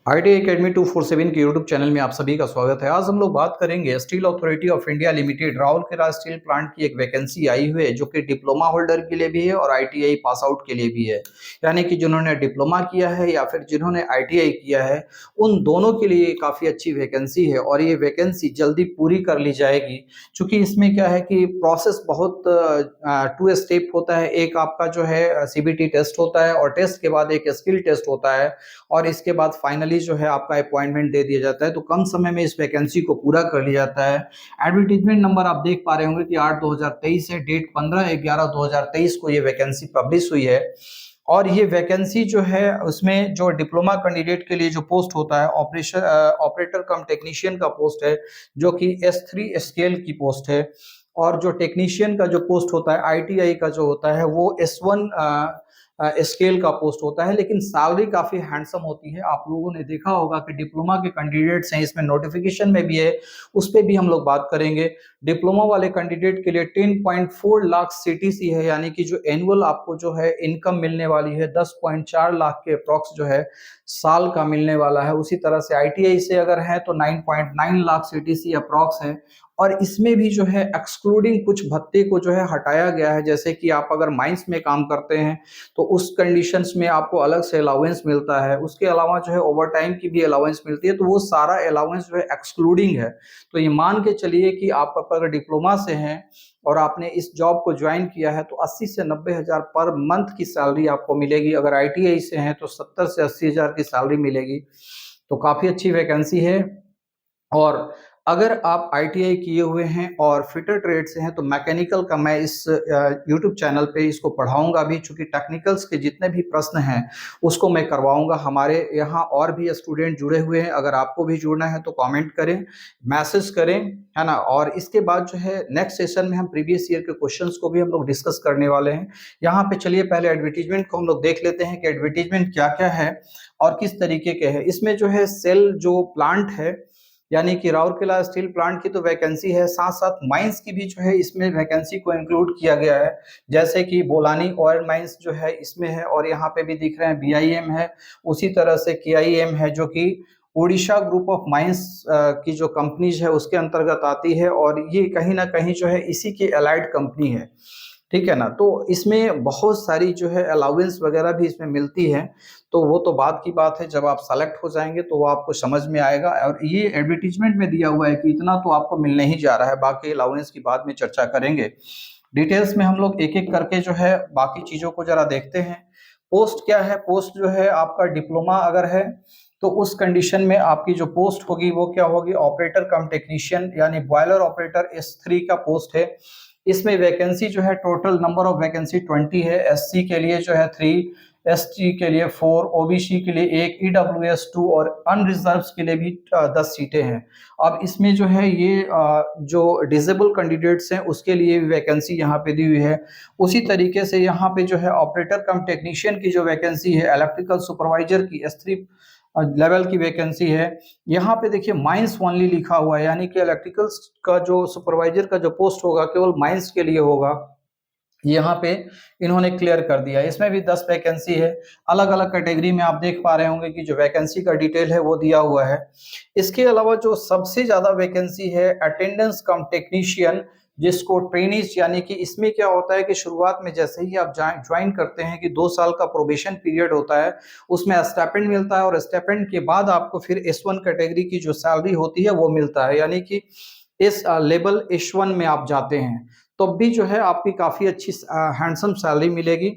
IT academy 247 के YouTube channel में आप सभी का स्वागत है। आज हम लोग बात करेंगे steel authority of India limited Rourkela steel plant की एक वैकेंसी आई हुई है जो कि डिप्लोमा होल्डर के लिए भी है और आईटीआई पास आउट के लिए भी है। यानी कि जिन्होंने डिप्लोमा किया है या फिर जिन्होंने आईटीआई किया है, उन दोनों के लिए काफ़ी अच्छी वैकेंसी है और ये वैकेंसी जल्दी पूरी कर ली जाएगी। क्योंकि इसमें क्या है कि प्रोसेस बहुत टू स्टेप होता है। एक आपका जो है सीबीटी टेस्ट होता है और टेस्ट के बाद एक स्किल टेस्ट होता है और इसके बाद फाइनली जो है आपका अपॉइंटमेंट दे दिया जाता है। तो कम समय में इस वैकेंसी को पूरा कर लिया जाता है। एडवर्टीजमेंट नंबर आप देख पा रहे होंगे कि 8/2023 है, डेट 15/11/2023 को ये वैकेंसी पब्लिश हुई है। और ये वैकेंसी जो है उसमें जो डिप्लोमा कैंडिडेट के लिए जो पोस्ट होता है ऑपरेटर कम टेक्नीशियन का पोस्ट है, जो कि S3 स्केल की पोस्ट है। और जो टेक्नीशियन का जो पोस्ट होता है आईटीआई का जो होता है वो S1 स्केल का पोस्ट होता है। लेकिन सैलरी काफी हैंडसम होती है। आप लोगों ने देखा होगा कि डिप्लोमा के कैंडिडेट्स हैं, इसमें नोटिफिकेशन में भी है, उस पर भी हम लोग बात करेंगे। डिप्लोमा वाले कैंडिडेट के लिए 10.4 लाख सीटीसी है, यानी कि जो एनुअल आपको जो है इनकम मिलने वाली है 10.4 लाख के अप्रॉक्स जो है साल का मिलने वाला है। उसी तरह से आईटीआई से अगर है तो 9.9 लाख सीटीसी अप्रॉक्स है। और इसमें भी जो है एक्सक्लूडिंग कुछ भत्ते को जो है हटाया गया है। जैसे कि आप अगर माइंस में काम करते हैं तो उस कंडीशंस में आपको अलग से अलाउंस मिलता है। उसके अलावा जो है ओवर टाइम की भी अलाउंस मिलती है। तो वो सारा अलाउंस जो है एक्सक्लूडिंग है। तो ये मान के चलिए कि आप अगर डिप्लोमा से हैं और आपने इस जॉब को ज्वाइन किया है तो 80 से 90 हजार पर मंथ की सैलरी आपको मिलेगी। अगर आईटीआई से हैं तो 70 से 80 हजार की सैलरी मिलेगी। तो काफ़ी अच्छी वैकेंसी है। और अगर आप आईटीआई किए हुए हैं और फिटर ट्रेड से हैं तो मैकेनिकल का मैं इस यूट्यूब चैनल पे इसको पढ़ाऊंगा भी, चूंकि टेक्निकल्स के जितने भी प्रश्न हैं उसको मैं करवाऊंगा। हमारे यहाँ और भी स्टूडेंट जुड़े हुए हैं, अगर आपको भी जुड़ना है तो कमेंट करें, मैसेज करें, है ना। और इसके बाद जो है नेक्स्ट सेशन में हम प्रीवियस ईयर के क्वेश्चंस को भी हम लोग डिस्कस करने वाले हैं। यहाँ पे चलिए पहले एडवर्टीजमेंट को हम लोग देख लेते हैं कि एडवर्टीजमेंट क्या क्या है और किस तरीके के है। इसमें जो है सेल जो प्लांट है, यानी कि राउरकेला स्टील प्लांट की तो वैकेंसी है, साथ साथ माइंस की भी जो है इसमें वैकेंसी को इंक्लूड किया गया है। जैसे कि बोलानी ऑयल माइंस जो है इसमें है और यहाँ पे भी दिख रहे हैं बीआईएम है। उसी तरह से केआईएम है जो कि उड़ीसा ग्रुप ऑफ माइंस की जो कंपनीज है उसके अंतर्गत आती है और ये कहीं ना कहीं जो है इसी की एलाइड कंपनी है। ठीक है ना। तो इसमें बहुत सारी जो है अलाउंस वगैरह भी इसमें मिलती है। तो वो तो बात की बात है, जब आप सेलेक्ट हो जाएंगे तो वो आपको समझ में आएगा। और ये एडवर्टीजमेंट में दिया हुआ है कि इतना तो आपको मिलने ही जा रहा है, बाकी अलाउंस की बाद में चर्चा करेंगे। डिटेल्स में हम लोग एक एक करके जो है बाकी चीजों को जरा देखते हैं। पोस्ट क्या है? पोस्ट जो है आपका डिप्लोमा अगर है तो उस कंडीशन में आपकी जो पोस्ट होगी वो क्या होगी? ऑपरेटर कम टेक्नीशियन, यानी बॉयलर ऑपरेटर S3 का पोस्ट है। इसमें वैकेंसी जो है टोटल नंबर ऑफ वैकेंसी 20 है। एससी के लिए जो है 3, एसटी के लिए 4, ओबीसी के लिए 1, ईडब्ल्यूएस 2 और अनरिजर्व के लिए भी 10 सीटें हैं। अब इसमें जो है ये जो डिसेबल कैंडिडेट्स हैं उसके लिए भी वैकेंसी यहाँ पे दी हुई है। उसी तरीके से यहाँ पे जो है ऑपरेटर कम टेक्नीशियन की जो वैकेंसी है, इलेक्ट्रिकल सुपरवाइजर की S3 लेवल की वैकेंसी है। यहाँ पे देखिए माइंस ओनली लिखा हुआ है, यानी कि इलेक्ट्रिकल्स का जो सुपरवाइजर का जो पोस्ट होगा केवल माइंस के लिए होगा। यहाँ पे इन्होंने क्लियर कर दिया। इसमें भी 10 वैकेंसी है। अलग अलग कैटेगरी में आप देख पा रहे होंगे कि जो वैकेंसी का डिटेल है वो दिया हुआ है। इसके अलावा जो सबसे ज्यादा वैकेंसी है अटेंडेंस कम टेक्नीशियन, जिसको ट्रेनिज, यानी कि इसमें क्या होता है कि शुरुआत में जैसे ही आप ज्वाइन करते हैं कि 2 साल का प्रोबेशन पीरियड होता है, उसमें स्टाइपेंड मिलता है और स्टाइपेंड के बाद आपको फिर S1 कैटेगरी की जो सैलरी होती है वो मिलता है। यानी कि इस लेवल S1 में आप जाते हैं तो भी जो है आपकी काफ़ी अच्छी हैंडसम सैलरी मिलेगी।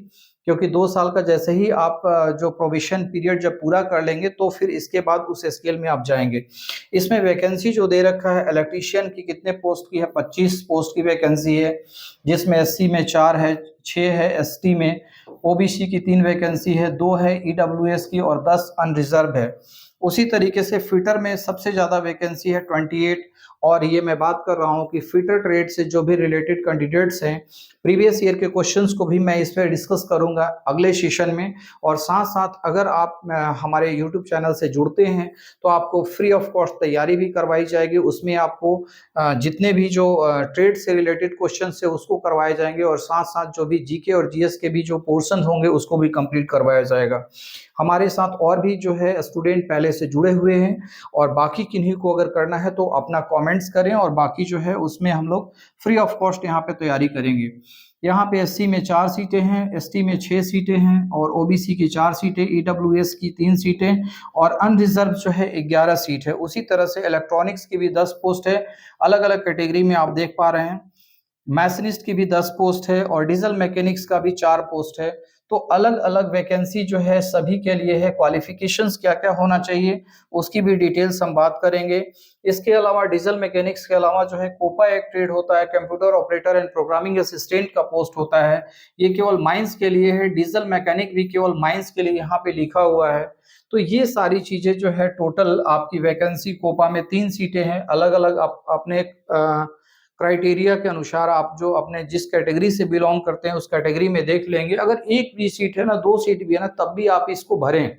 क्योंकि 2 साल का जैसे ही आप जो प्रोविशन पीरियड जब पूरा कर लेंगे तो फिर इसके बाद उस स्केल में आप जाएंगे। इसमें वैकेंसी जो दे रखा है इलेक्ट्रीशियन की कितने पोस्ट की है? 25 पोस्ट की वैकेंसी है, जिसमें एससी में 4 है, 6 है एसटी में, ओबीसी की 3 वैकेंसी है, 2 है ईडब्ल्यूएस की और 10 अनरिजर्व है। उसी तरीके से फिटर में सबसे ज़्यादा वैकेंसी है 28। और ये मैं बात कर रहा हूँ कि फिटर ट्रेड से जो भी रिलेटेड कैंडिडेट्स हैं, प्रीवियस ईयर के क्वेश्चंस को भी मैं इस पर डिस्कस करूंगा अगले सेशन में। और साथ साथ अगर आप हमारे यूट्यूब चैनल से जुड़ते हैं तो आपको फ्री ऑफ कॉस्ट तैयारी भी करवाई जाएगी। उसमें आपको जितने भी जो ट्रेड से रिलेटेड क्वेश्चन है उसको करवाए जाएंगे और साथ साथ जो भी जीके और जीएस के भी जो पोर्शन होंगे उसको भी कंप्लीट करवाया जाएगा। हमारे साथ और भी जो है स्टूडेंट पहले से जुड़े हुए हैं, और बाकी किन्हीं को अगर करना है तो अपना कमेंट्स करें, और बाकी जो है उसमें हम लोग फ्री ऑफ कॉस्ट यहाँ पे तैयारी करेंगे। यहाँ पे एससी में 4 सीटें हैं, एसटी में 6 सीटें हैं, और ओबीसी की 4 सीटें, ईडब्ल्यूएस की 3 सीटें, और अनरिजर्व जो है 11 सीट है। उसी तरह से इलेक्ट्रॉनिक्स की भी 10 पोस्ट है, अलग अलग कैटेगरी में आप देख पा रहे हैं। मैशनिस्ट की भी 10 पोस्ट है, और डीजल मैकेनिक्स का भी 4 पोस्ट है। तो अलग अलग वैकेंसी जो है सभी के लिए है। क्वालिफिकेशंस क्या क्या होना चाहिए उसकी भी डिटेल्स हम बात करेंगे। इसके अलावा डीजल मैकेनिक्स के अलावा जो है कोपा एक ट्रेड होता है, computer operator and programming assistant का पोस्ट होता है, ये केवल माइंस के लिए है। डीजल मैकेनिक भी केवल माइंस के लिए यहाँ पे लिखा हुआ है। तो ये सारी चीजें जो है टोटल आपकी वैकेंसी कोपा में 3 सीटें हैं, अलग अलग आप अपने क्राइटेरिया के अनुसार आप जो अपने जिस कैटेगरी से बिलोंग करते हैं उस कैटेगरी में देख लेंगे। अगर एक भी सीट है ना, 2 सीट भी है ना, तब भी आप इसको भरें,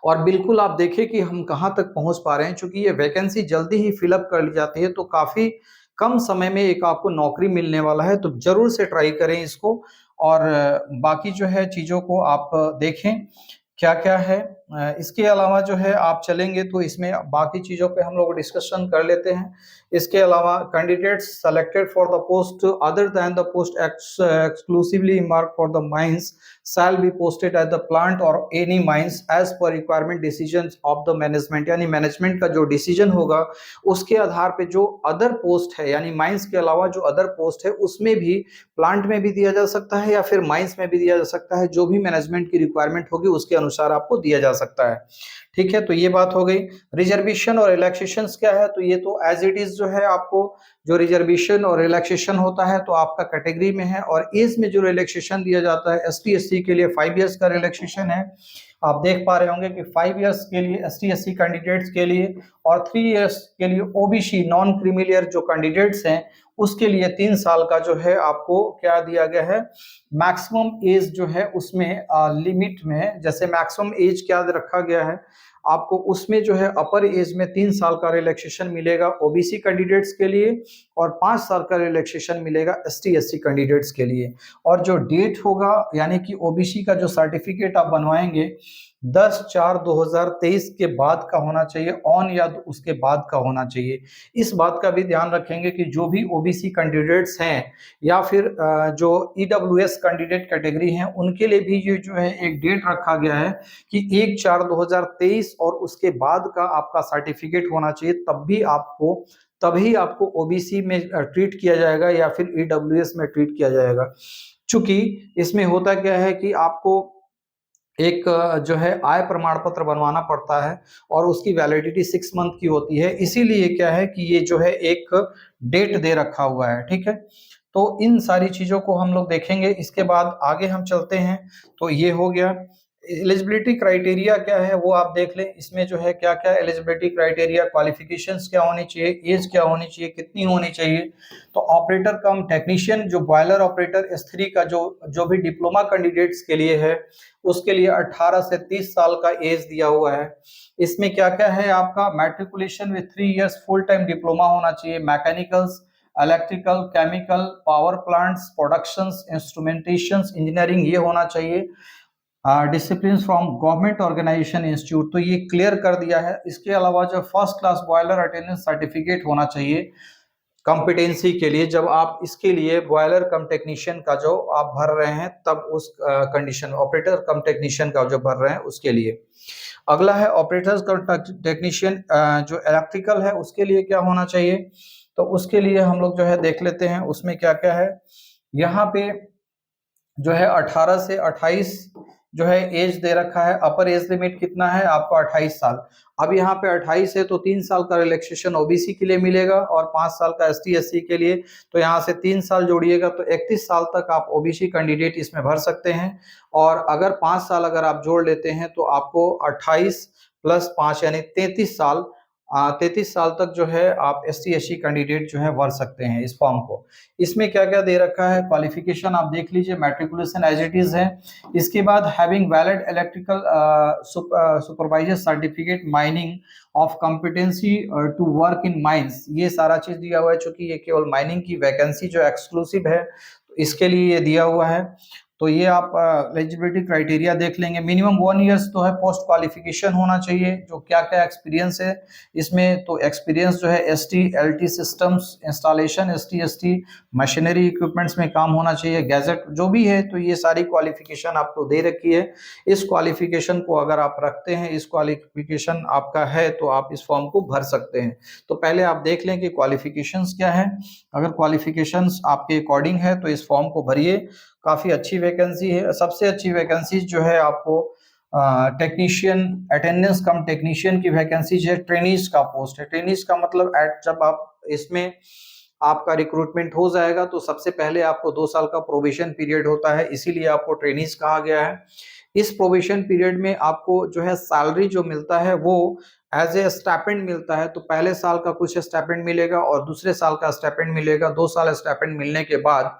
और बिल्कुल आप देखें कि हम कहाँ तक पहुंच पा रहे हैं। चूंकि ये वैकेंसी जल्दी ही फिलअप कर ली जाती है, तो काफी कम समय में एक आपको नौकरी मिलने वाला है, तो जरूर से ट्राई करें इसको। और बाकी जो है चीजों को आप देखें क्या क्या है। इसके अलावा जो है आप चलेंगे तो इसमें बाकी चीजों पे हम लोग डिस्कशन कर लेते हैं। इसके अलावा candidates selected for the post other than the post exclusively mark for the mines shall be posted at the plant or any mines as per requirement decision of the management. यानी management का जो decision होगा उसके आधार पे जो other post है, यानी mines के अलावा जो अदर पोस्ट है उसमें भी, प्लांट में भी दिया जा सकता है या फिर माइंस में भी दिया जा सकता है। जो भी मैनेजमेंट की रिक्वायरमेंट होगी उसके अनुसार आपको दिया जा सकता है। ठीक है, तो ये बात हो गई। रिजर्वेशन और रिलैक्सेशंस क्या है, तो ये तो एज इट इज जो है आपको जो रिजर्वेशन और रिलैक्सेशन होता है तो आपका कैटेगरी में है। और एज में जो रिलैक्सेशन दिया जाता है एसटी एससी के लिए 5 इयर्स का रिलैक्सेशन है। आप देख पा रहे होंगे कि 5 इयर्स के लिए एसटी एससी कैंडिडेट्स के लिए, और 3 इयर्स के लिए ओबीसी नॉन क्रीमिलियर जो कैंडिडेट्स हैं उसके लिए 3 साल का जो है आपको क्या दिया गया है, मैक्सिमम एज जो है उसमें लिमिट में, जैसे मैक्सिमम एज क्या रखा गया है आपको, उसमें जो है अपर एज में 3 साल का रिलैक्सेशन मिलेगा ओबीसी कैंडिडेट्स के लिए, और 5 साल का रिलैक्सेशन मिलेगा एसटी एससी कैंडिडेट्स के लिए। और जो डेट होगा, यानी कि ओबीसी का जो सर्टिफिकेट आप बनवाएंगे 10/4/2023 के बाद का होना चाहिए, ऑन या उसके बाद का होना चाहिए। इस बात का भी ध्यान रखेंगे कि जो भी ओबीसी कैंडिडेट्स हैं या फिर जो ईडब्ल्यूएस कैंडिडेट कैटेगरी हैं उनके लिए भी ये जो है एक डेट रखा गया है कि 1/4/2023 और उसके बाद का आपका सर्टिफिकेट होना चाहिए, तभी आपको ओबीसी में ट्रीट किया जाएगा या फिर ईडब्ल्यूएस में ट्रीट किया जाएगा। चूंकि इसमें होता क्या है कि आपको एक जो है आय प्रमाण पत्र बनवाना पड़ता है, और उसकी वैलिडिटी 6 मंथ की होती है। इसीलिए क्या है कि ये जो है एक डेट दे रखा हुआ है। ठीक है, तो इन सारी चीजों को हम लोग देखेंगे। इसके बाद आगे हम चलते हैं, तो ये हो गया। एलिजिबिलिटी क्राइटेरिया क्या है वो आप देख लें। इसमें जो है क्या क्या एलिजिबिलिटी क्राइटेरिया, क्वालिफिकेशंस क्या होनी चाहिए, एज क्या होनी चाहिए, कितनी होनी चाहिए। तो ऑपरेटर कम टेक्नीशियन जो बॉयलर ऑपरेटर S3 का जो भी डिप्लोमा कैंडिडेट्स के लिए है उसके लिए 18 से 30 साल का एज दिया हुआ है। इसमें क्या क्या है, आपका matriculation with 3 years full time diploma होना चाहिए, mechanicals, electrical, chemical, power plants, productions, instrumentations, engineering ये होना चाहिए। Discipline from government organization institute, तो ये क्लियर कर दिया है। इसके अलावा जो first class boiler attendants certificate होना चाहिए कॉम्पिटेंसी के लिए, जब आप इसके लिए बॉयलर कम टेक्नीशियन का जो आप भर रहे हैं तब उस कंडीशन, ऑपरेटर कम टेक्नीशियन का जो भर रहे हैं उसके लिए। अगला है ऑपरेटर्स कम टेक्नीशियन जो इलेक्ट्रिकल है उसके लिए क्या होना चाहिए, तो उसके लिए हम लोग जो है देख लेते हैं उसमें क्या क्या है। यहाँ पे जो है 18 से 28 जो है एज दे रखा है। अपर एज लिमिट कितना है आपको, 28 साल। अब यहाँ पे 28 है तो 3 साल का रिलैक्सेशन ओबीसी के लिए मिलेगा, और 5 साल का एसटी एससी के लिए। तो यहाँ से 3 साल जोड़िएगा तो 31 साल तक आप ओबीसी कैंडिडेट इसमें भर सकते हैं। और अगर 5 साल अगर आप जोड़ लेते हैं तो आपको 28 + 5 यानी 33 साल, 33 साल तक जो है आप एसटी एससी कैंडिडेट जो है भर सकते हैं इस फॉर्म को। इसमें क्या क्या दे रखा है, क्वालिफिकेशन आप देख लीजिए, मैट्रिकुलेशन एज इट इज है। इसके बाद having valid electrical supervisor certificate mining of competency to work in mines, ये सारा चीज दिया हुआ है। चूंकि ये केवल माइनिंग की वैकेंसी जो एक्सक्लूसिव है, तो इसके लिए ये दिया हुआ है। तो ये आप एलिजिबिलिटी क्राइटेरिया देख लेंगे। मिनिमम 1 ईयर्स तो है पोस्ट क्वालिफिकेशन होना चाहिए। जो क्या क्या एक्सपीरियंस है इसमें, तो एक्सपीरियंस जो है ST LT systems installation, ST ST machinery equipments में काम होना चाहिए, गैजेट जो भी है। तो ये सारी क्वालिफिकेशन आपको दे रखी है। इस क्वालिफिकेशन को अगर आप रखते हैं, इस क्वालिफिकेशन आपका है, तो आप इस फॉर्म को भर सकते हैं। तो पहले आप देख लें कि क्वालिफिकेशंस क्या है। अगर क्वालिफिकेशंस आपके अकॉर्डिंग है तो इस फॉर्म को भरिए। काफी अच्छी वैकेंसी है। सबसे अच्छी वैकेंसी जो है आपको टेक्नीशियन अटेंडेंस कम टेक्नीशियन की वैकेंसी जो है, ट्रेनीज का पोस्ट है। ट्रेनीज का मतलब जब आप इसमें आपका रिक्रूटमेंट हो जाएगा तो सबसे पहले आपको 2 साल का प्रोबेशन पीरियड होता है, इसीलिए आपको ट्रेनीज कहा गया है। इस प्रोबेशन पीरियड में आपको जो है सैलरी जो मिलता है वो एज ए स्टाइपेंड मिलता है। तो पहले साल का कुछ स्टाइपेंड मिलेगा और दूसरे साल का स्टाइपेंड मिलेगा। 2 साल स्टाइपेंड मिलने के बाद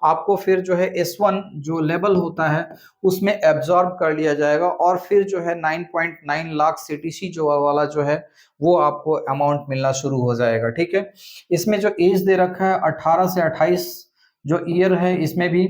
आपको फिर जो है S1 जो लेवल होता है उसमें एब्जॉर्ब कर लिया जाएगा और फिर जो है 9.9 लाख सीटीसी जो वाला जो है वो आपको अमाउंट मिलना शुरू हो जाएगा। ठीक है। इसमें जो एज दे रखा है 18 से 28 जो ईयर है इसमें भी,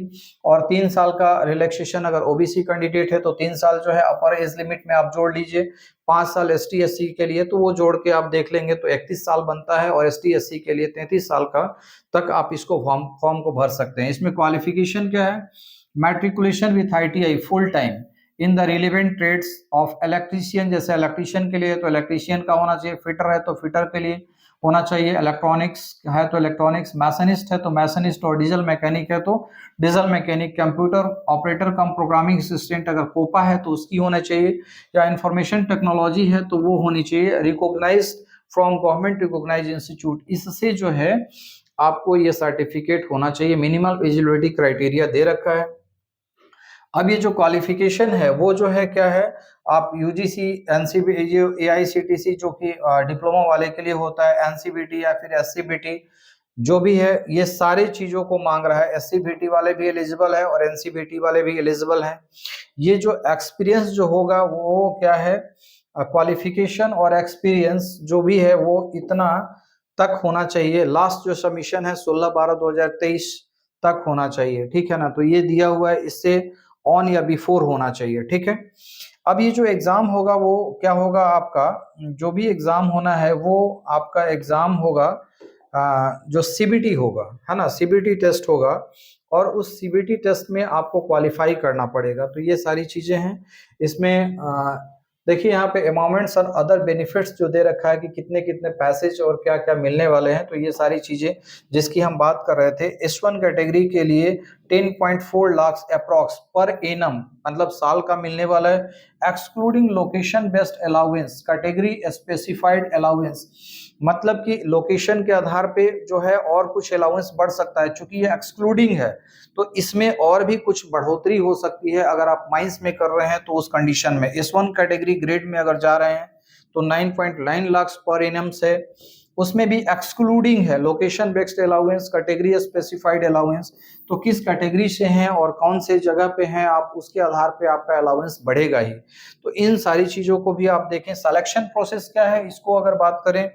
और 3 साल का रिलैक्सेशन अगर ओबीसी कैंडिडेट है तो 3 साल जो है अपर एज लिमिट में आप जोड़ लीजिए। 5 साल एसटी एससी के लिए तो वो जोड़ के आप देख लेंगे तो 31 साल बनता है, और एसटी एससी के लिए 33 साल का तक आप इसको फॉर्म को भर सकते हैं। इसमें क्वालिफिकेशन क्या है, matriculation with ITI full time in the relevant trades of electrician, जैसे इलेक्ट्रीशियन के लिए तो इलेक्ट्रीशियन का होना चाहिए, फिटर है तो फिटर के लिए होना चाहिए, इलेक्ट्रॉनिक्स है तो इलेक्ट्रॉनिक्स, मैसनिस्ट है तो मैसनिस्ट, और डीजल मैकेनिक है तो डीजल मैकेनिक, कंप्यूटर ऑपरेटर कम प्रोग्रामिंग असिस्टेंट अगर कोपा है तो उसकी होना चाहिए, या इंफॉर्मेशन टेक्नोलॉजी है तो वो होनी चाहिए recognised from government recognised institute. इससे जो है आपको ये सर्टिफिकेट होना चाहिए। मिनिमम एलिजिबिलिटी क्राइटेरिया दे रखा है। अब ये जो क्वालिफिकेशन है वो जो है क्या है, आप यूजीसी एनसीबी एआईसीटीसी जो कि डिप्लोमा वाले के लिए होता है, एनसीबीटी या फिर एससीबीटी जो भी है, ये सारी चीजों को मांग रहा है। एससीबीटी वाले भी एलिजिबल है और एनसीबीटी वाले भी एलिजिबल हैं। ये जो एक्सपीरियंस जो होगा वो क्या है, क्वालिफिकेशन और एक्सपीरियंस जो भी है वो इतना तक होना चाहिए। लास्ट जो सबमिशन है 16/12/2023 तक होना चाहिए। ठीक है ना। तो ये दिया हुआ है, इससे ऑन या बिफोर होना चाहिए। ठीक है। अब ये जो एग्जाम होगा वो क्या होगा, आपका जो भी एग्जाम होना है वो आपका एग्जाम होगा जो सीबीटी होगा, है ना, सीबीटी टेस्ट होगा, और उस सीबीटी टेस्ट में आपको क्वालिफाई करना पड़ेगा। तो ये सारी चीजें हैं इसमें। देखिए यहाँ पे अमाउंट्स और अदर बेनिफिट्स जो दे रखा है कि कितने कितने पैसेज और क्या क्या मिलने वाले हैं। तो ये सारी चीजें जिसकी हम बात कर रहे थे, S1 कैटेगरी के लिए 10.4 लाख अप्रॉक्स पर एनम, मतलब साल का मिलने वाला है, excluding location based allowance, category specified allowance, मतलब कि लोकेशन के आधार पे जो है और कुछ अलाउंस बढ़ सकता है। चूंकि ये एक्सक्लूडिंग है तो इसमें और भी कुछ बढ़ोतरी हो सकती है अगर आप माइंस में कर रहे हैं तो उस कंडीशन में। S1 कैटेगरी ग्रेड में अगर जा रहे हैं तो 9.9 लाख पर एनम से, उसमें भी एक्सक्लूडिंग है location based allowance, category specified allowance. तो किस कैटेगरी से हैं और कौन से जगह पे हैं आप, उसके आधार पे आपका अलाउंस बढ़ेगा ही। तो इन सारी चीजों को भी आप देखें। सिलेक्शन प्रोसेस क्या है, इसको अगर बात करें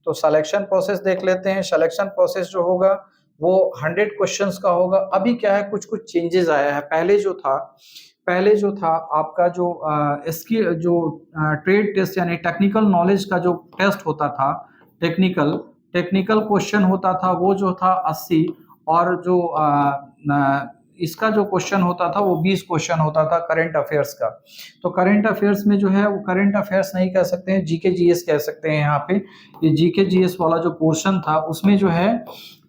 तो सिलेक्शन प्रोसेस देख लेते हैं। सिलेक्शन प्रोसेस जो होगा वो 100 क्वेश्चंस का होगा। अभी क्या है, कुछ कुछ चेंजेस आया है। पहले जो था आपका जो इसकी जो ट्रेड टेस्ट यानी टेक्निकल नॉलेज का जो टेस्ट होता था, टेक्निकल क्वेश्चन होता था वो जो था 80, और जो इसका जो क्वेश्चन होता था वो 20 क्वेश्चन होता था करंट अफेयर्स का। तो करंट अफेयर्स में जो है वो करंट अफेयर्स नहीं कह सकते हैं, जीके जीएस कह सकते हैं। यहाँ पे ये जीके जीएस वाला जो पोर्शन था उसमें जो है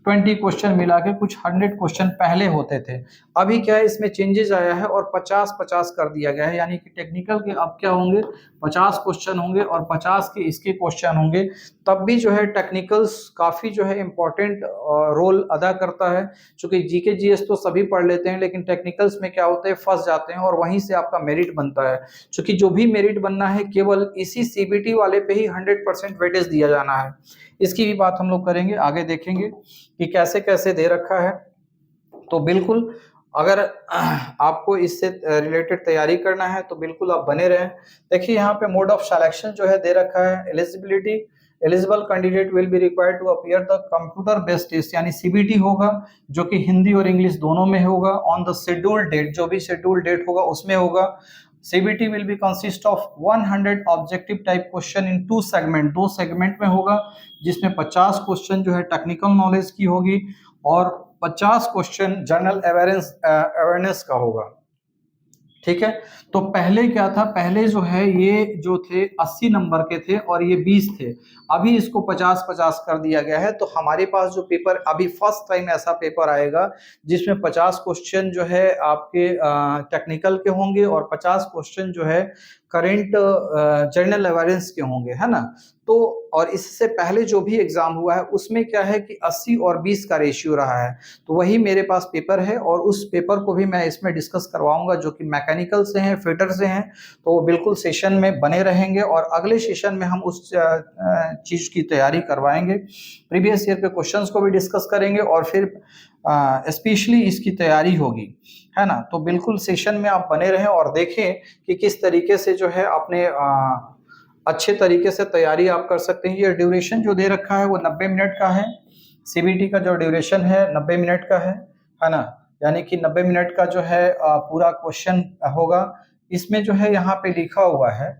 20 क्वेश्चन मिला के कुछ 100 क्वेश्चन पहले होते थे। अभी क्या है, इसमें चेंजेस आया है और 50-50 कर दिया गया है, यानी कि टेक्निकल के अब क्या होंगे 50 क्वेश्चन होंगे और 50 के इसके क्वेश्चन होंगे। तब भी जो है टेक्निकल्स काफी जो है इम्पोर्टेंट रोल अदा करता है। क्योंकि जीके जीएस तो सभी पढ़ लेते हैं लेकिन टेक्निकल्स में क्या होते हैं, फंस जाते हैं और वहीं से आपका मेरिट बनता है। क्योंकि जो भी मेरिट बनना है केवल इसी सीबीटी वाले पे ही 100% वेटेज दिया जाना है। इसकी भी बात हम लोग करेंगे, आगे देखेंगे कि कैसे कैसे दे रखा है। तो बिल्कुल अगर आपको इससे रिलेटेड तैयारी करना है तो बिल्कुल आप बने रहें। देखिए यहाँ पे मोड ऑफ सिलेक्शन जो है दे रखा है, eligibility eligible candidate will be required to appear the computer based test, यानी सीबीटी होगा जो कि हिंदी और इंग्लिश दोनों में होगा, ऑन द शेड्यूल्ड डेट, जो भी शेड्यूल्ड डेट होगा उसमें होगा। CBT will be consist of 100 objective type question in two segment, दो सेगमेंट में होगा, जिसमें 50 क्वेश्चन जो है टेक्निकल नॉलेज की होगी और 50 क्वेश्चन जनरल अवेयरनेस का होगा। ठीक है, तो पहले क्या था, पहले जो है ये जो थे 80 नंबर के थे और ये 20 थे, अभी इसको 50-50 कर दिया गया है। तो हमारे पास जो पेपर अभी फर्स्ट टाइम ऐसा पेपर आएगा जिसमें 50 क्वेश्चन जो है आपके टेक्निकल के होंगे और 50 क्वेश्चन जो है करेंट जनरल अवेयरेंस के होंगे, है ना। तो और इससे पहले जो भी एग्जाम हुआ है उसमें क्या है कि 80 और 20 का रेशियो रहा है। तो वही मेरे पास पेपर है और उस पेपर को भी मैं इसमें डिस्कस करवाऊंगा, जो कि मैकेनिकल से हैं, फिटर से हैं, तो वो बिल्कुल सेशन में बने रहेंगे और अगले सेशन में हम उस चीज की तैयारी करवाएंगे, प्रीवियस ईयर के क्वेश्चंस को भी डिस्कस करेंगे और फिर स्पेशली इसकी तैयारी होगी, है ना। तो बिल्कुल सेशन में आप बने रहें और देखें कि किस तरीके से जो है अपने अच्छे तरीके से तैयारी आप कर सकते हैं। ये ड्यूरेशन जो दे रखा है वो 90 मिनट का है, सीबीटी का जो ड्यूरेशन है 90 मिनट का है ना, यानी कि 90 मिनट का जो है पूरा क्वेश्चन होगा। इसमें जो है यहाँ पे लिखा हुआ है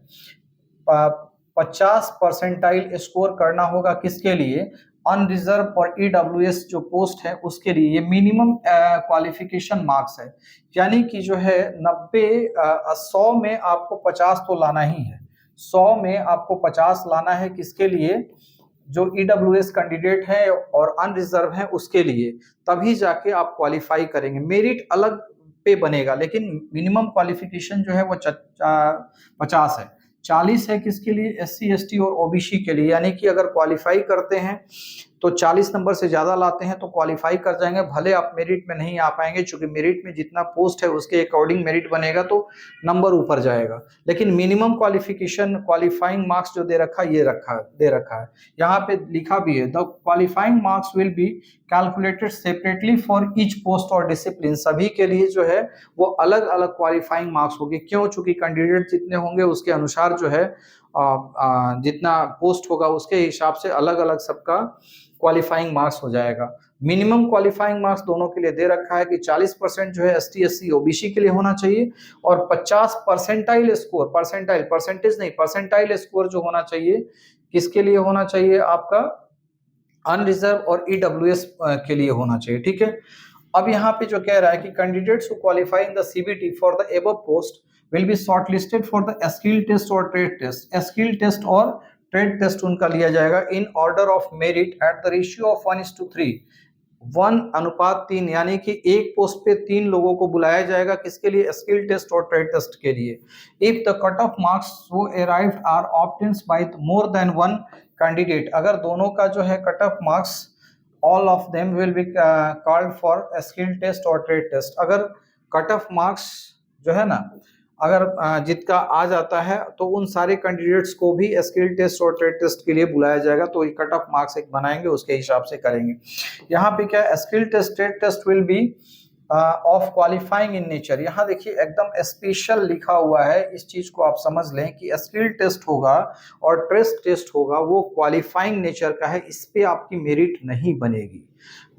50 परसेंटाइल स्कोर करना होगा, किसके लिए, अनरिजर्व और ईडब्ल्यूएस जो पोस्ट है उसके लिए। ये मिनिमम क्वालिफिकेशन मार्क्स है, यानी कि जो है 90 100 में आपको 50 तो लाना ही है, 100 में आपको 50 लाना है, किसके लिए, जो ईडब्ल्यूएस कैंडिडेट है और अनरिजर्व है उसके लिए, तभी जाके आप क्वालिफाई करेंगे। मेरिट अलग पे बनेगा लेकिन मिनिमम क्वालिफिकेशन जो है वो 50 है। 40 है किसके लिए, एससी एसटी और ओबीसी के लिए, यानी कि अगर क्वालिफाई करते हैं तो 40 नंबर से ज्यादा लाते हैं तो क्वालिफाई कर जाएंगे, भले आप मेरिट में नहीं आ पाएंगे, क्योंकि मेरिट में जितना पोस्ट है उसके अकॉर्डिंग मेरिट बनेगा तो नंबर ऊपर जाएगा। लेकिन मिनिमम क्वालिफिकेशन क्वालिफाइंग मार्क्स जो दे रखा है, ये दे रखा है, यहाँ पे लिखा भी है, the qualifying marks will be calculated separately for each post और डिसिप्लिन, सभी के लिए जो है वो अलग अलग क्वालिफाइंग मार्क्स होगी। क्यों, चूंकि कैंडिडेट जितने होंगे उसके अनुसार जो है जितना पोस्ट होगा उसके हिसाब से अलग अलग सबका क्वालिफाइंग मार्क्स हो जाएगा। मिनिमम क्वालिफाइंग मार्क्स दोनों के लिए दे रखा है कि 40% जो है एसटी एससी ओबीसी के लिए होना चाहिए और 50 परसेंटाइल स्कोर, परसेंटाइल परसेंटेज नहीं, परसेंटाइल स्कोर जो होना चाहिए किसके लिए होना चाहिए, आपका अनरिजर्व और ईडब्ल्यूएस के लिए होना चाहिए। ठीक है, अब यहाँ पे जो कह रहा है कि candidates who qualify in the CBT for the above post will be shortlisted for the skill test और ट्रेड टेस्ट, स्किल टेस्ट और ट्रेड टेस्ट उनका लिया जाएगा in order of merit at the ratio of 1:3, 1:3, यानी कि एक post पे 3 लोगों को बुलाया जाएगा, किसके लिए, स्किल टेस्ट और ट्रेड टेस्ट के लिए। If the cut off marks so arrived are obtained by more than one candidate, अगर दोनों का जो है cut off marks all of them will be called for a skill test or trade test, अगर cut off marks जो है ना अगर जिसका आ जाता है तो उन सारे कैंडिडेट्स को भी स्किल टेस्ट और ट्रेड टेस्ट के लिए बुलाया जाएगा, तो ये कट ऑफ मार्क्स एक बनाएंगे उसके हिसाब से करेंगे। यहाँ पे क्या skill test trade test will be of qualifying in nature, यहाँ देखिए एकदम स्पेशल लिखा हुआ है, इस चीज को आप समझ लें कि स्किल टेस्ट होगा और ट्रेड टेस्ट होगा वो क्वालिफाइंग नेचर का है, इस पे आपकी मेरिट नहीं बनेगी।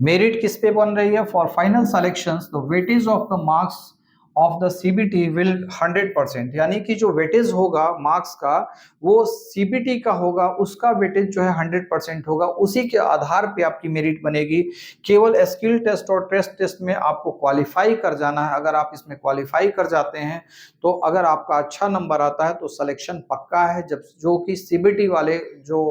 मेरिट किस पे बन रही है, for final selections the weightage of the marks of the CBT will 100%, यानी कि जो वेटेज होगा मार्क्स का वो सीबीटी का होगा, उसका वेटेज जो है 100% होगा, उसी के आधार पे आपकी मेरिट बनेगी। केवल स्किल टेस्ट और ट्रेड टेस्ट में आपको क्वालिफाई कर जाना है, अगर आप इसमें क्वालिफाई कर जाते हैं तो अगर आपका अच्छा नंबर आता है तो सिलेक्शन पक्का है। जब जो कि सीबीटी वाले जो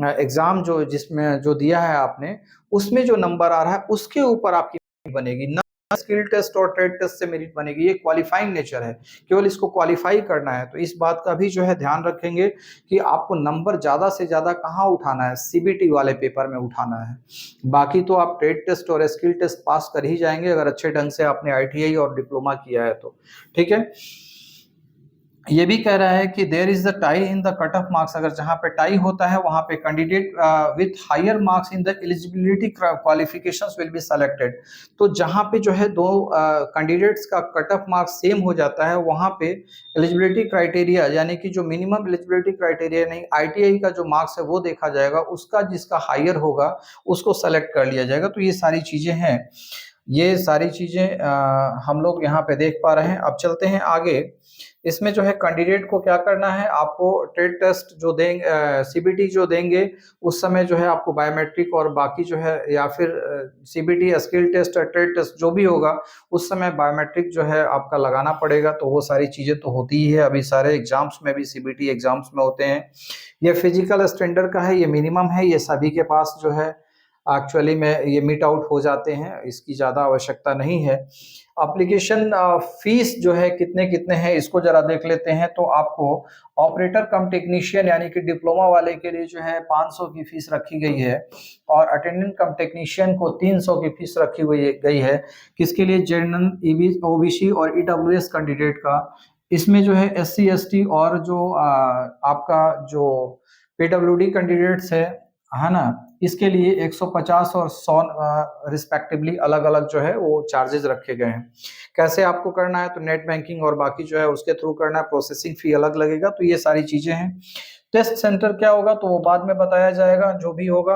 एग्जाम जो जिसमें जो दिया है आपने उसमें जो नंबर आ रहा है उसके ऊपर आपकी मेरिट बनेगी, ना स्किल टेस्ट और ट्रेड टेस्ट से मेरिट बनेगी। ये क्वालिफाइंग नेचर है, केवल इसको क्वालिफाई करना है, तो इस बात का भी जो है ध्यान रखेंगे कि आपको नंबर ज्यादा से ज्यादा कहाँ उठाना है, सीबीटी वाले पेपर में उठाना है। बाकी तो आप ट्रेड टेस्ट और स्किल टेस्ट पास कर ही जाएंगे अगर अच्छे ढंग से आपने आईटीआई और डिप्लोमा किया है तो। ठीक है, ये भी कह रहा है कि there is the tie in the cut off marks, अगर जहां पे टाई होता है वहां पे candidate with higher marks in the eligibility qualifications will be selected. तो जहां पे जो है दो कैंडिडेट्स का कट ऑफ मार्क्स सेम हो जाता है, वहां पे एलिजिबिलिटी क्राइटेरिया यानी कि जो मिनिमम एलिजिबिलिटी क्राइटेरिया नहीं, आईटीआई का जो मार्क्स है वो देखा जाएगा, उसका जिसका हायर होगा उसको सेलेक्ट कर लिया जाएगा। तो ये सारी चीजें हैं, ये सारी चीजें हम लोग यहाँ पे देख पा रहे हैं। अब चलते हैं आगे। इसमें जो है कैंडिडेट को क्या करना है, आपको ट्रेड टेस्ट जो देंगे, सीबीटी जो देंगे, उस समय जो है आपको बायोमेट्रिक और बाकी जो है, या फिर सीबीटी स्किल टेस्ट और ट्रेड टेस्ट जो भी होगा, उस समय बायोमेट्रिक जो है आपका लगाना पड़ेगा। तो वो सारी चीजें तो होती ही है, अभी सारे एग्जाम्स में भी सीबीटी एग्जाम्स में होते हैं। ये फिजिकल स्टैंडर्ड का है, ये मिनिमम है, ये सभी के पास जो है एक्चुअली में ये मीट आउट हो जाते हैं, इसकी ज़्यादा आवश्यकता नहीं है। एप्लीकेशन फीस जो है कितने कितने हैं इसको जरा देख लेते हैं। तो आपको ऑपरेटर कम टेक्नीशियन यानी कि डिप्लोमा वाले के लिए जो है 500 की फीस रखी गई है, और अटेंडेंट कम टेक्नीशियन को 300 की फीस रखी गई है। किसके लिए? जनरल, ओबीसी और ईडब्ल्यूएस कैंडिडेट का। इसमें जो है एससी एसटी और जो आपका जो पीडब्ल्यूडी कैंडिडेट्स है ना, इसके लिए 150 और 100 रिस्पेक्टिवली अलग अलग जो है वो चार्जेस रखे गए हैं। कैसे आपको करना है? तो नेट बैंकिंग और बाकी जो है उसके थ्रू करना है, प्रोसेसिंग फी अलग लगेगा। तो ये सारी चीजें हैं। टेस्ट सेंटर क्या होगा तो वो बाद में बताया जाएगा, जो भी होगा,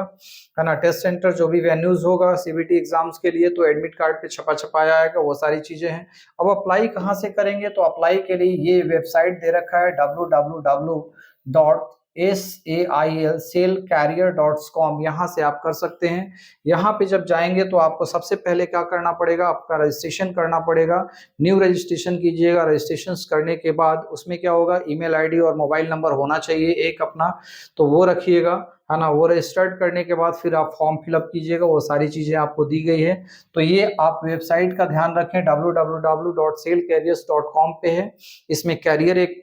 है ना। टेस्ट सेंटर जो भी वेन्यूज होगा सीबीटी एग्जाम्स के लिए, तो एडमिट कार्ड पे छपाया आएगा, वो सारी चीजें हैं। अब अप्लाई कहाँ से करेंगे? तो अप्लाई के लिए ये वेबसाइट दे रखा है www.sailcarrier.com, यहाँ से आप कर सकते हैं। यहाँ पे जब जाएंगे तो आपको सबसे पहले क्या करना पड़ेगा, आपका रजिस्ट्रेशन करना पड़ेगा। न्यू रजिस्ट्रेशन कीजिएगा। रजिस्ट्रेशन करने के बाद उसमें क्या होगा, ईमेल आईडी और मोबाइल नंबर होना चाहिए एक अपना, तो वो रखिएगा, है ना। वो रजिस्टर्ड करने के बाद फिर आप फॉर्म फिलअप कीजिएगा, वो सारी चीजें आपको दी गई है। तो ये आप वेबसाइट का ध्यान रखें, www.sailcarriers.com पे है। इसमें कैरियर एक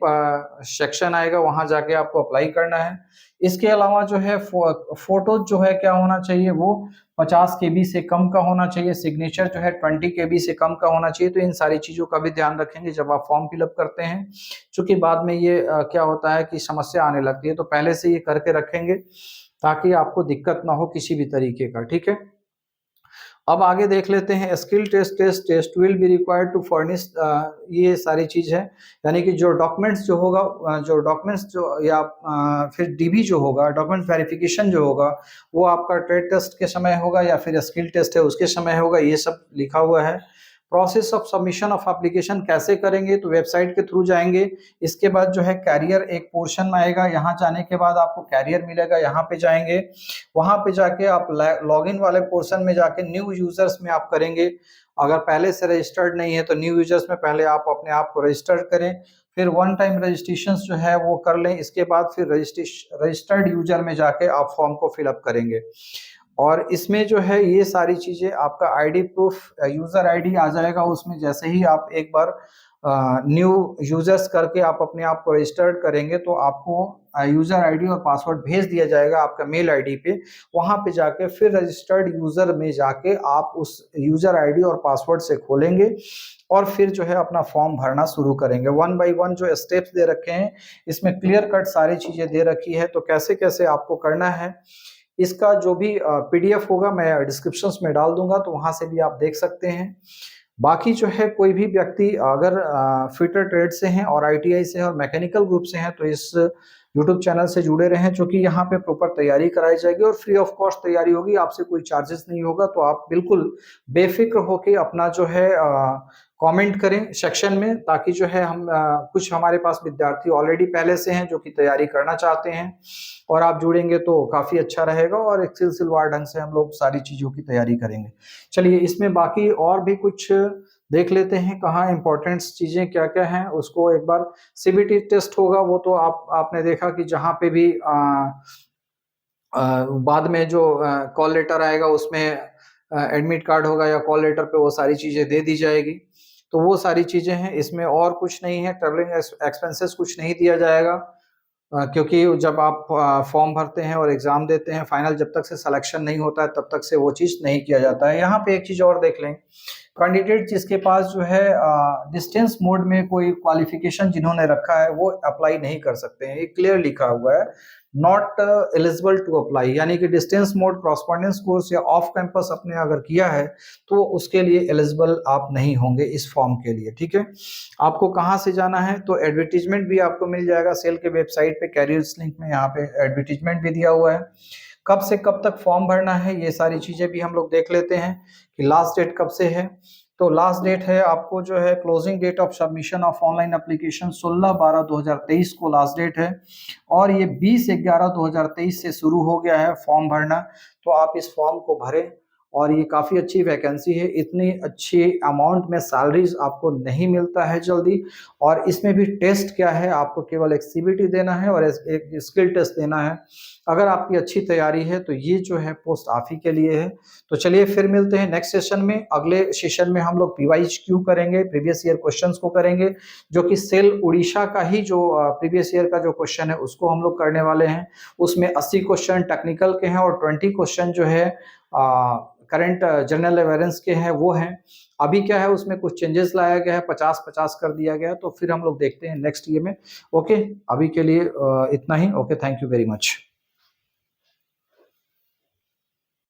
सेक्शन आएगा, वहां जाके आपको अप्लाई करना है। इसके अलावा जो है फोटो जो है क्या होना चाहिए, वो 50 केबी से कम का होना चाहिए। सिग्नेचर जो है 20 केबी से कम का होना चाहिए। तो इन सारी चीजों का भी ध्यान रखेंगे जब आप फॉर्म फिलअप करते हैं, क्योंकि बाद में ये क्या होता है कि समस्या आने लगती है। तो पहले से ये करके रखेंगे ताकि आपको दिक्कत ना हो किसी भी तरीके का, ठीक है। अब आगे देख लेते हैं। Skill test will be required to furnish, ये सारी चीज है, यानी कि जो डॉक्यूमेंट्स जो होगा, जो डॉक्यूमेंट्स जो या फिर डीबी जो होगा, डॉक्यूमेंट वेरिफिकेशन जो होगा, वो आपका ट्रेड टेस्ट के समय होगा या फिर स्किल टेस्ट है उसके समय होगा, ये सब लिखा हुआ है। Process of submission of application कैसे करेंगे? तो वेबसाइट के थ्रू जाएंगे। इसके बाद जो है कैरियर एक पोर्शन में आएगा, यहाँ जाने के बाद आपको कैरियर मिलेगा, यहाँ पे जाएंगे। वहां पे जाके आप लॉगिन वाले पोर्शन में जाके न्यू यूजर्स में आप करेंगे। अगर पहले से रजिस्टर्ड नहीं है तो न्यू यूजर्स में पहले आप अपने आप को रजिस्टर करें, फिर वन टाइम रजिस्ट्रेशन जो है वो कर लें। इसके बाद फिर रजिस्टर्ड यूजर में जाके आप फॉर्म को फिलअप करेंगे। और इसमें जो है ये सारी चीजें, आपका आईडी प्रूफ, यूजर आईडी आ जाएगा उसमें। जैसे ही आप एक बार न्यू यूजर्स करके आप अपने आप को रजिस्टर्ड करेंगे तो आपको यूजर आईडी और पासवर्ड भेज दिया जाएगा आपका मेल आईडी पे। वहां पे जाके फिर रजिस्टर्ड यूजर में जाके आप उस यूजर आईडी और पासवर्ड से खोलेंगे और फिर जो है अपना फॉर्म भरना शुरू करेंगे। वन बाय वन जो स्टेप्स दे रखे हैं इसमें क्लियर कट सारी चीजें दे रखी है। तो कैसे कैसे आपको करना है, इसका जो भी पीडीएफ होगा मैं डिस्क्रिप्शन में डाल दूंगा, तो वहां से भी आप देख सकते हैं। बाकी जो है कोई भी व्यक्ति अगर फिटर ट्रेड से हैं और आईटीआई से हैं और मैकेनिकल ग्रुप से हैं तो इस यूट्यूब चैनल से जुड़े रहें, जो कि यहाँ पे प्रॉपर तैयारी कराई जाएगी और फ्री ऑफ कॉस्ट तैयारी होगी, आपसे कोई चार्जेस नहीं होगा। तो आप बिल्कुल बेफिक्र होके अपना जो है कमेंट करें सेक्शन में, ताकि जो है हम कुछ हमारे पास विद्यार्थी ऑलरेडी पहले से हैं जो कि तैयारी करना चाहते हैं, और आप जुड़ेंगे तो काफी अच्छा रहेगा और एक सिलसिलेवार ढंग से हम लोग सारी चीजों की तैयारी करेंगे। चलिए इसमें बाकी और भी कुछ देख लेते हैं, कहाँ इंपॉर्टेंट चीजें क्या क्या हैं उसको एक बार। सीबीटी टेस्ट होगा वो तो आपने देखा कि जहाँ पे भी बाद में जो कॉल लेटर आएगा उसमें एडमिट कार्ड होगा या कॉल लेटर पे वो सारी चीजें दे दी जाएगी। तो वो सारी चीजें हैं, इसमें और कुछ नहीं है। ट्रेवलिंग एक्सपेंसेस कुछ नहीं दिया जाएगा, क्योंकि जब आप फॉर्म भरते हैं और एग्जाम देते हैं फाइनल, जब तक से सिलेक्शन नहीं होता है तब तक से वो चीज़ नहीं किया जाता है। यहाँ पे एक चीज़ और देख लें कैंडिडेट जिसके पास जो है डिस्टेंस मोड में कोई क्वालिफिकेशन जिन्होंने रखा है वो अप्लाई नहीं कर सकते हैं। ये क्लियर लिखा हुआ है, नॉट एलिजिबल टू अप्लाई, यानी कि डिस्टेंस मोड कॉरस्पॉन्डेंस कोर्स या ऑफ कैंपस अपने अगर किया है तो उसके लिए एलिजिबल आप नहीं होंगे इस फॉर्म के लिए। ठीक है, आपको कहाँ से जाना है, तो एडवर्टीजमेंट भी आपको मिल जाएगा सेल के वेबसाइट पे, कैरियर्स लिंक में यहाँ पे एडवर्टीजमेंट भी दिया हुआ है। कब से कब तक फॉर्म भरना है ये सारी चीजें भी हम लोग देख लेते हैं कि लास्ट डेट कब से है। तो लास्ट डेट है आपको जो है closing date of submission of online application 16/12/2023 को लास्ट डेट है, और ये 20/11/2023 से शुरू हो गया है फॉर्म भरना। तो आप इस फॉर्म को भरें, और ये काफ़ी अच्छी वैकेंसी है, इतनी अच्छी अमाउंट में सैलरीज आपको नहीं मिलता है जल्दी। और इसमें भी टेस्ट क्या है, आपको केवल एक सीबीटी देना है और एक स्किल टेस्ट देना है। अगर आपकी अच्छी तैयारी है तो ये जो है पोस्ट आप ही के लिए है। तो चलिए फिर मिलते हैं नेक्स्ट सेशन में। अगले सेशन में हम लोग PYQ करेंगे, प्रीवियस ईयर क्वेश्चंस को करेंगे, जो कि सेल उड़ीसा का ही जो प्रीवियस ईयर का जो क्वेश्चन है उसको हम लोग करने वाले हैं। उसमें 80 क्वेश्चन टेक्निकल के हैं और 20 क्वेश्चन जो है करंट जनरल अवेयरेंस के हैं वो हैं। अभी क्या है उसमें कुछ चेंजेस लाया गया है, 50-50 कर दिया गया है, तो फिर हम लोग देखते हैं नेक्स्ट ईयर में। ओके, अभी के लिए इतना ही। Okay, thank you very much.